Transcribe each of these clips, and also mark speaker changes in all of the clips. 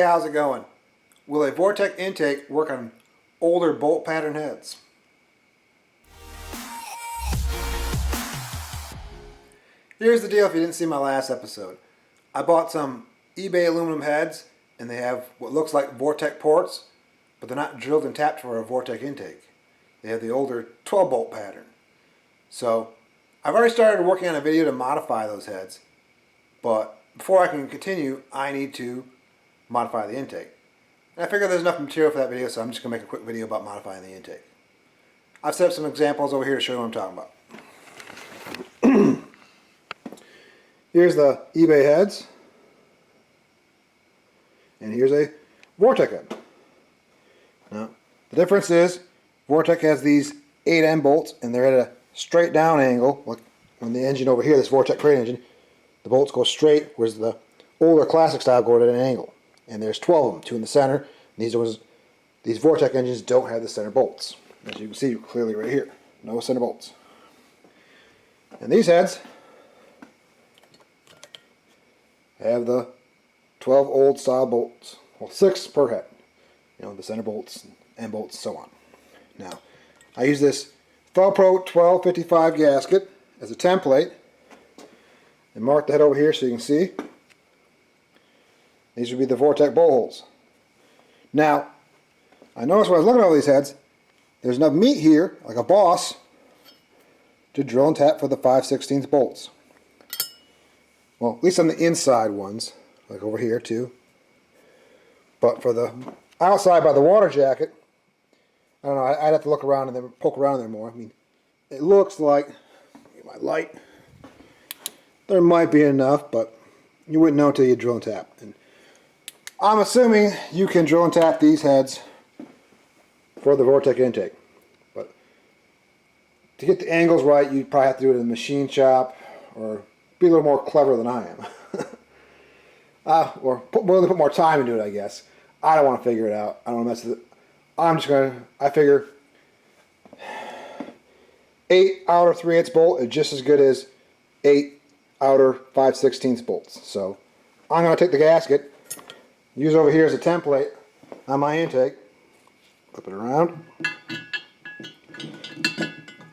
Speaker 1: how's it going? Will a Vortec intake work on older bolt pattern heads? Here's the deal if you didn't see my last episode. I bought some eBay aluminum heads and they have what looks like Vortec ports, but they're not drilled and tapped for a Vortec intake. They have the older 12 bolt pattern. So I've already started working on a video to modify those heads, but before I can continue, I need to modify the intake. And I figure there's enough material for that video, so I'm just going to make a quick video about modifying the intake. I've set up some examples over here to show you what I'm talking about. Here's the eBay heads, and here's a Vortec head. Now, the difference is Vortec has these 8M bolts, and they're at a straight down angle. Like on the engine over here, this Vortec crane engine, the bolts go straight, whereas the older classic style go at an angle. And there's 12 of them, 2 in the center. These Vortec engines don't have the center bolts, as you can see clearly right here. No center bolts. And these heads have the 12 old style bolts. Well, 6 per head. You know, the center bolts, end bolts, so on. Now, I use this Pro 1255 gasket as a template and mark the head over here so you can see. These would be the Vortec bolt holes. Now, I noticed when I was looking at all these heads, there's enough meat here, like a boss, to drill and tap for the 5/16 bolts. Well, at least on the inside ones, like over here too. But for the outside by the water jacket, I don't know, I'd have to look around and then poke around there more. I mean, it looks like, get my light, there might be enough, but you wouldn't know until you drill and tap. And I'm assuming you can drill and tap these heads for the Vortec intake. But to get the angles right, you'd probably have to do it in a machine shop or be a little more clever than I am. Or put more time into it, I guess. I don't want to figure it out. I don't want to mess with it. I'm just going to, I figure 8 outer 3/8 bolt is just as good as 8 outer 5/16 bolts. So I'm going to take the gasket, use over here as a template on my intake, flip it around.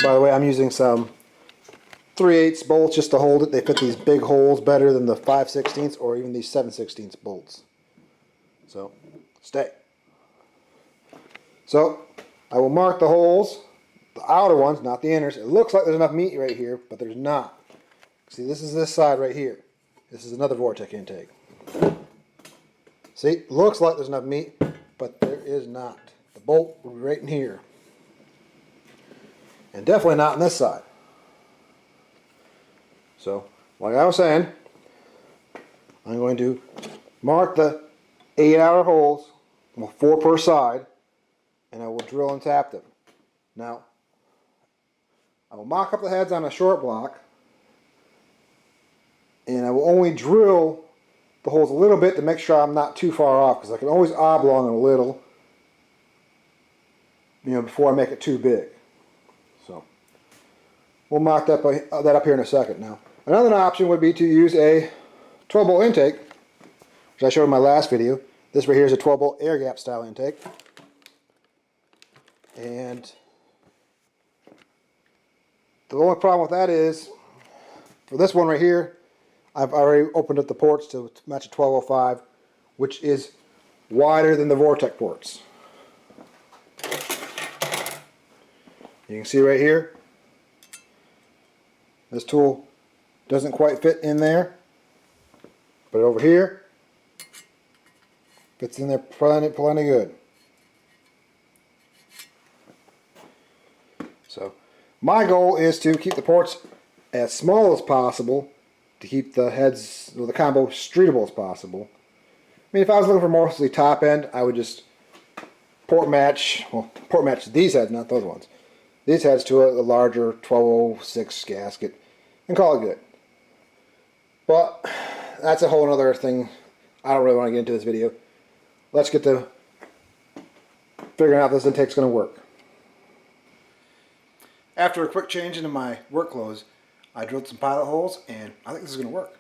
Speaker 1: By the way, I'm using some 3/8 bolts just to hold it. They fit these big holes better than the 5/16 or even these 7/16 bolts. So, stay. So, I will mark the holes, the outer ones, not the inners. It looks like there's enough meat right here, but there's not. See, this is this side right here. This is another Vortec intake. See, looks like there's enough meat, but there is not. The bolt will be right in here. And definitely not on this side. So, like I was saying, I'm going to mark the 8 outer holes, well, 4 per side, and I will drill and tap them. Now, I will mock up the heads on a short block, and I will only drill the holes a little bit to make sure I'm not too far off, because I can always oblong it a little, you know, before I make it too big. So, we'll mock that up here in a second. Now, another option would be to use a 12 bolt intake, which I showed in my last video. This right here is a 12 bolt air gap style intake. And the only problem with that is, for this one right here, I've already opened up the ports to match a 1205, which is wider than the Vortec ports. You can see right here, this tool doesn't quite fit in there, but over here, fits in there plenty good. So, my goal is to keep the ports as small as possible to keep the heads, or the combo, streetable as possible. I mean, if I was looking for mostly top end, I would just port match these heads, not those ones. These heads to a larger 1206 gasket and call it good. But that's a whole other thing. I don't really want to get into this video. Let's get to figuring out if this intake's going to work. After a quick change into my work clothes, I drilled some pilot holes, and I think this is going to work.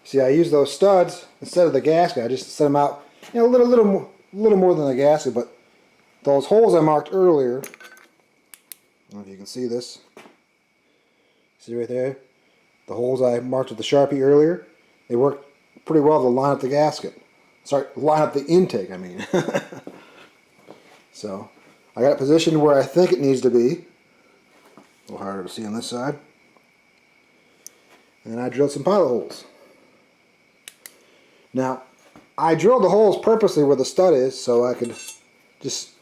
Speaker 1: See, I use those studs instead of the gasket. I just set them out, you know, a little more than the gasket, but those holes I marked earlier, I don't know if you can see this. See right there? The holes I marked with the Sharpie earlier, they work pretty well to line up the gasket. Sorry, line up the intake, I mean. So, I got it positioned where I think it needs to be. A little harder to see on this side. And then I drilled some pilot holes. Now, I drilled the holes purposely where the stud is so I could just,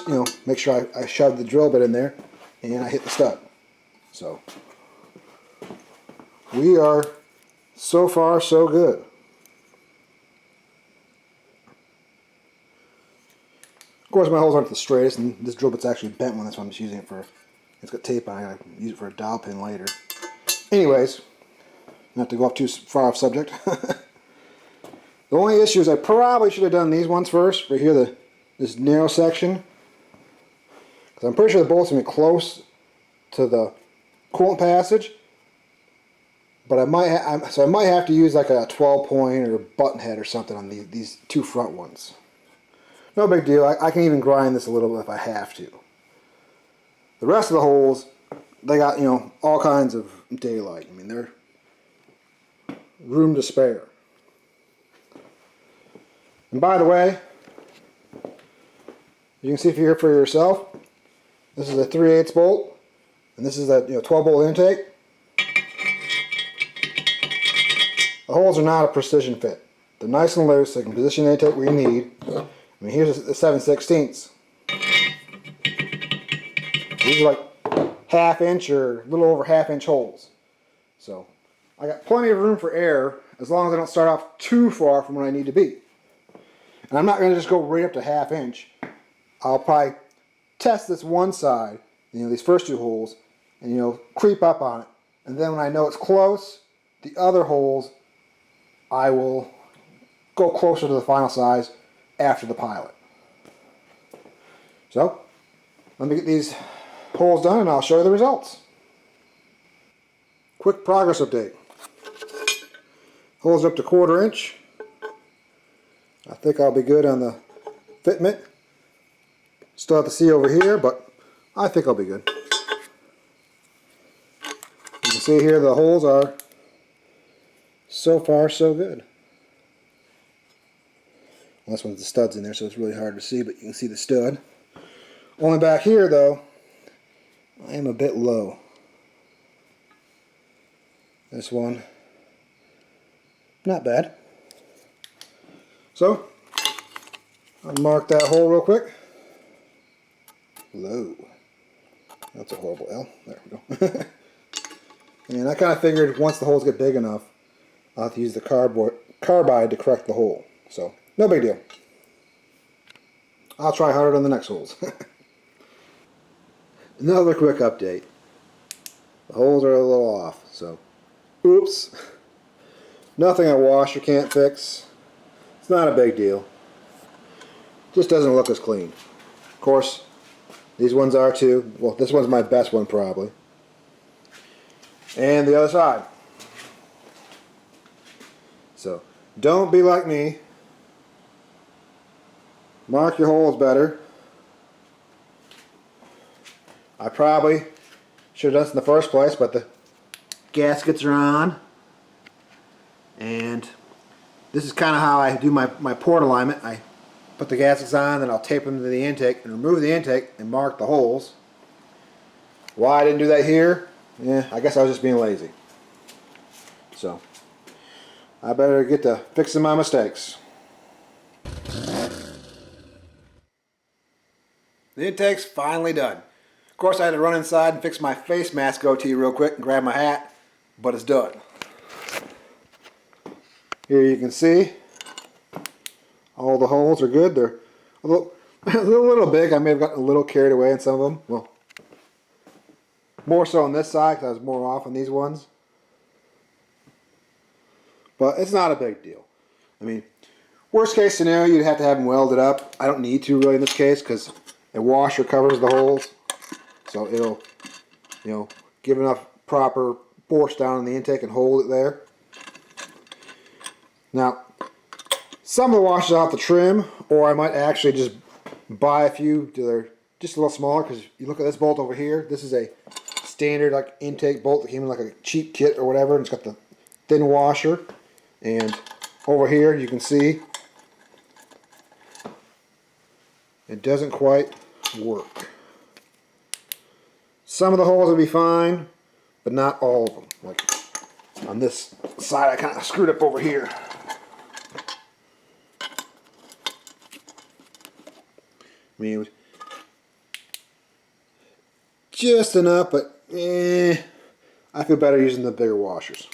Speaker 1: you know, make sure I shoved the drill bit in there and I hit the stud. So, we are so far so good. Of course, my holes aren't the straightest, and this drill bit's actually bent one. That's why I'm just using it for. It's got tape on it. I gotta use it for a dowel pin later. Anyways, not to go off too far off subject. The only issue is I probably should have done these ones first. Right here, this narrow section, because I'm pretty sure the bolts are gonna be close to the coolant passage. But I might have to use like a 12-point or button head or something on these two front ones. No big deal. I can even grind this a little bit if I have to. The rest of the holes, they got, you know, all kinds of daylight. I mean, they're room to spare. And by the way, you can see if you're here for yourself, this is a 3/8 bolt, and this is a 12-bolt intake. The holes are not a precision fit. They're nice and loose, so you can position the intake where you need. I mean, here's the 7/16. These are like half-inch or a little over half-inch holes. So, I got plenty of room for error as long as I don't start off too far from where I need to be. And I'm not going to just go right up to half-inch. I'll probably test this one side, these first two holes, and creep up on it. And then when I know it's close, the other holes, I will go closer to the final size after the pilot. So, let me get these holes done and I'll show you the results. Quick progress update. Holes up to 1/4 inch. I think I'll be good on the fitment. Still have to see over here, but I think I'll be good. You can see here the holes are so far so good. Well, this one's the studs in there, so it's really hard to see, but you can see the stud. Only back here, though, I am a bit low. This one, not bad. So, I'll mark that hole real quick. Low. That's a horrible L. There we go. And I kind of figured once the holes get big enough, I'll have to use the carbide to correct the hole. So, no big deal. I'll try harder on the next holes. Another quick update. The holes are a little off, so oops. Nothing a washer can't fix. It's not a big deal. Just doesn't look as clean. Of course, these ones are too. Well, this one's my best one probably. And the other side. So, don't be like me. Mark your holes better. I probably should have done this in the first place, but the gaskets are on. And this is kind of how I do my port alignment. I put the gaskets on, then I'll tape them to the intake and remove the intake and mark the holes. Why I didn't do that here? Yeah, I guess I was just being lazy. So, I better get to fixing my mistakes. The intake's finally done. Of course, I had to run inside and fix my face mask goatee real quick and grab my hat, but it's done. Here you can see all the holes are good. They're a little big. I may have gotten a little carried away in some of them. Well, more so on this side because I was more off on these ones. But it's not a big deal. I mean, worst case scenario, you'd have to have them welded up. I don't need to really in this case because a washer covers the holes. So it'll, give enough proper force down in the intake and hold it there. Now, some of the washers I'll have to trim, or I might actually just buy a few that are just a little smaller, because you look at this bolt over here, this is a standard like intake bolt that came in like a cheap kit or whatever, and it's got the thin washer, and over here you can see it doesn't quite work. Some of the holes will be fine, but not all of them. Like on this side I kind of screwed up over here. I mean, it was just enough, but I feel better using the bigger washers,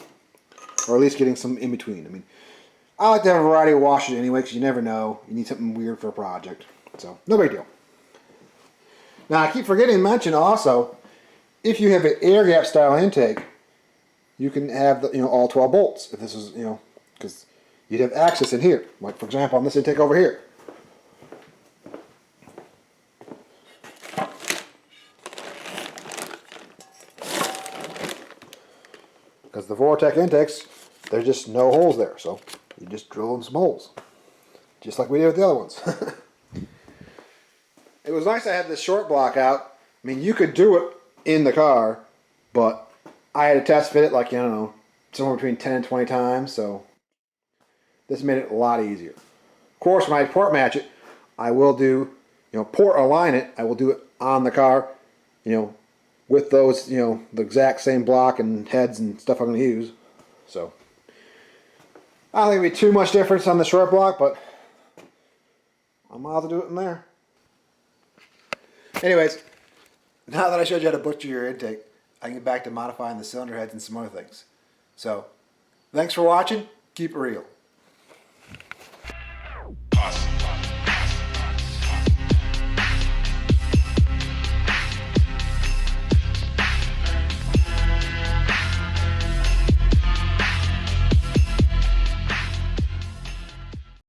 Speaker 1: or at least getting some in between. I mean, I like to have a variety of washers anyway, because you never know, you need something weird for a project, so no big deal. Now I keep forgetting to mention also, if you have an air gap style intake, you can have the, all 12 bolts. If this is, because you'd have access in here, like for example on this intake over here. Because the Vortec intakes, there's just no holes there, so you just drill in some holes, just like we did with the other ones. It was nice I had this short block out. I mean, you could do it in the car, but I had to test fit it like, I don't know, somewhere between 10 and 20 times, so this made it a lot easier. Of course, when I port match it, I will do, port align it, I will do it on the car, with those, the exact same block and heads and stuff I'm going to use. So, I don't think it'll be too much difference on the short block, but I'm allowed to do it in there. Anyways, now that I showed you how to butcher your intake, I can get back to modifying the cylinder heads and some other things. So, thanks for watching. Keep it real.